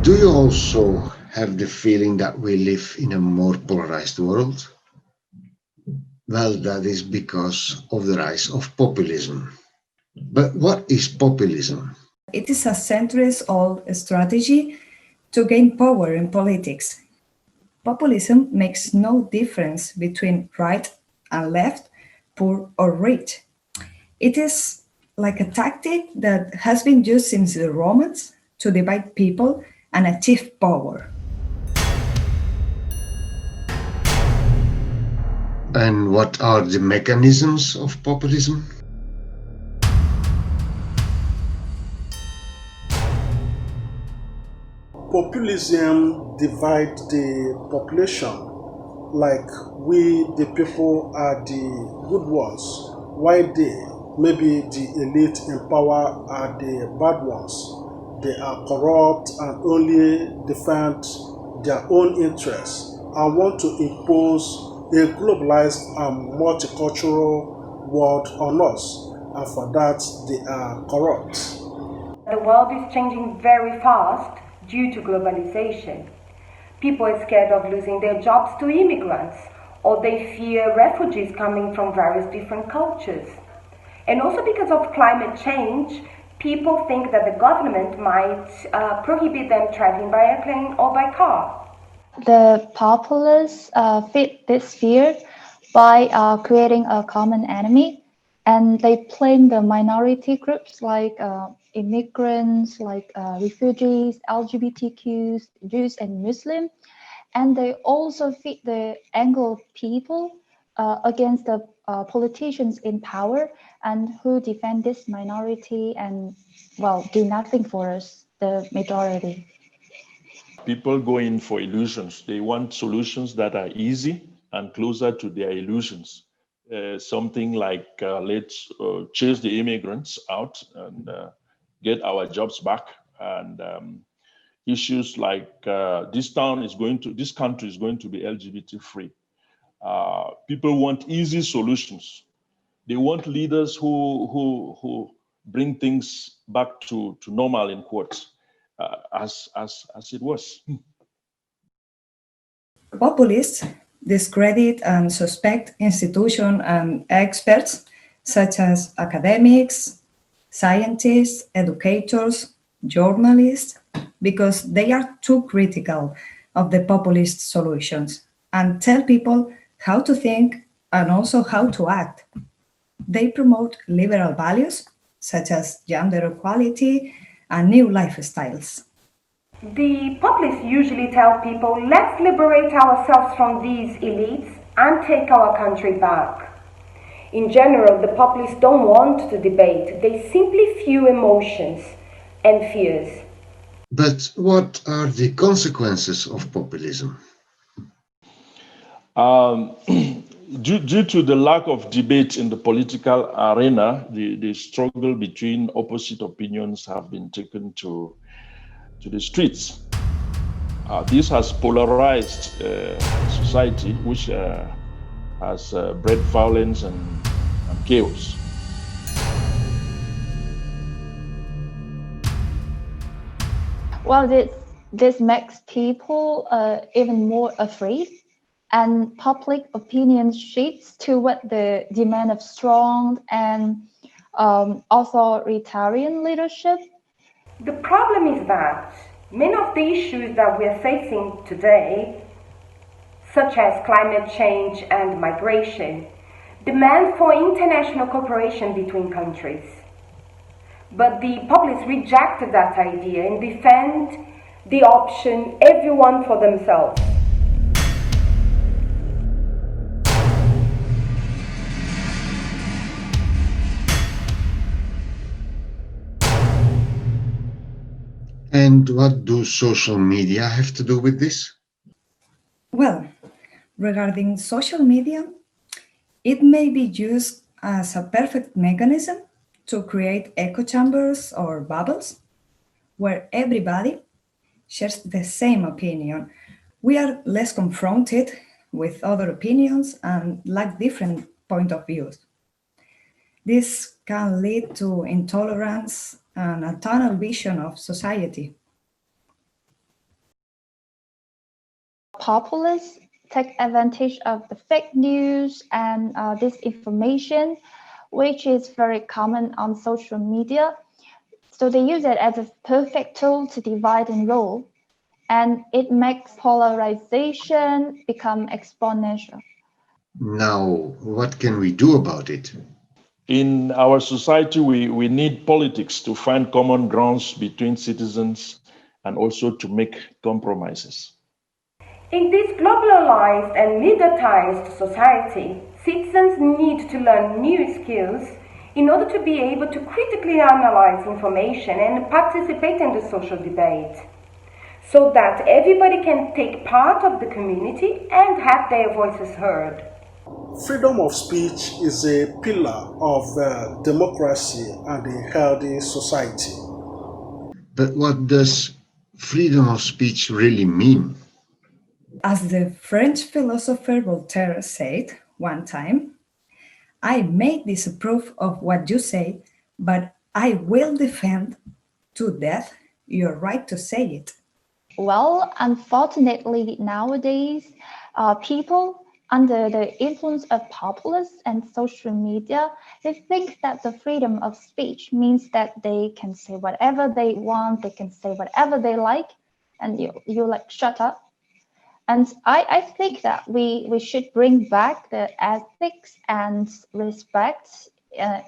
Do you also have the feeling that we live in a more polarized world? Well, that is because of the rise of populism. But what is populism? It is a centuries-old strategy to gain power in politics. Populism makes no difference between right and left, poor or rich. It is like a tactic that has been used since the Romans to divide people and achieve power. And what are the mechanisms of populism? Populism divides the population like we the people are the good ones, while they, maybe the elite in power, are the bad ones. They are corrupt and only defend their own interests and want to impose a globalized and multicultural world on us, and for that they are corrupt. The world is changing very fast due to globalization. People are scared of losing their jobs to immigrants, or they fear refugees coming from various different cultures. And also because of climate change, people think that the government might prohibit them traveling by airplane or by car. The populists fit this fear by creating a common enemy, and they blame the minority groups like immigrants, like refugees, LGBTQs, Jews, and Muslims, and they also fit the Anglo people against the politicians in power and who defend this minority and, well, do nothing for us, the majority. People go in for illusions. They want solutions that are easy and closer to their illusions. Something like let's chase the immigrants out and get our jobs back. And issues like this country is going to be LGBT free. People want easy solutions. They want leaders who bring things back to normal in quotes. As it was. Populists discredit and suspect institutions and experts such as academics, scientists, educators, journalists, because they are too critical of the populist solutions and tell people how to think and also how to act. They promote liberal values such as gender equality and new lifestyles. The populists usually tell people, let's liberate ourselves from these elites and take our country back. In general, the populists don't want to debate. They simply fuel emotions and fears. But what are the consequences of populism? Due to the lack of debate in the political arena, the struggle between opposite opinions have been taken to the streets. This has polarized society, which has bred violence and chaos. Well, this makes people even more afraid, and public opinion shifts toward the demand of strong and authoritarian leadership. The problem is that many of the issues that we are facing today, such as climate change and migration, demand for international cooperation between countries. But the populists rejected that idea and defend the option everyone for themselves. And what do social media have to do with this? Well, regarding social media, it may be used as a perfect mechanism to create echo chambers or bubbles where everybody shares the same opinion. We are less confronted with other opinions and lack different point of views. This can lead to intolerance and a tunnel vision of society. Populists take advantage of the fake news and disinformation, which is very common on social media. So they use it as a perfect tool to divide and rule, and it makes polarization become exponential. Now, what can we do about it? In our society, we need politics to find common grounds between citizens and also to make compromises. In this globalized and mediatized society, citizens need to learn new skills in order to be able to critically analyze information and participate in the social debate, so that everybody can take part of the community and have their voices heard. Freedom of speech is a pillar of democracy and a healthy society. But what does freedom of speech really mean? As the French philosopher Voltaire said one time, I may disapprove of what you say, but I will defend to death your right to say it. Well, unfortunately, nowadays, people under the influence of populists and social media, they think that the freedom of speech means that they can say whatever they want, they can say whatever they like, and you like shut up. And I think that we should bring back the ethics and respect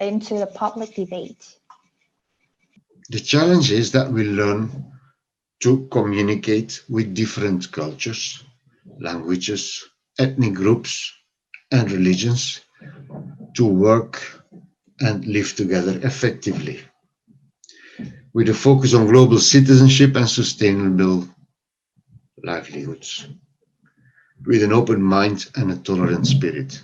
into the public debate. The challenge is that we learn to communicate with different cultures, languages, ethnic groups, and religions to work and live together effectively, with a focus on global citizenship and sustainable livelihoods, with an open mind and a tolerant spirit.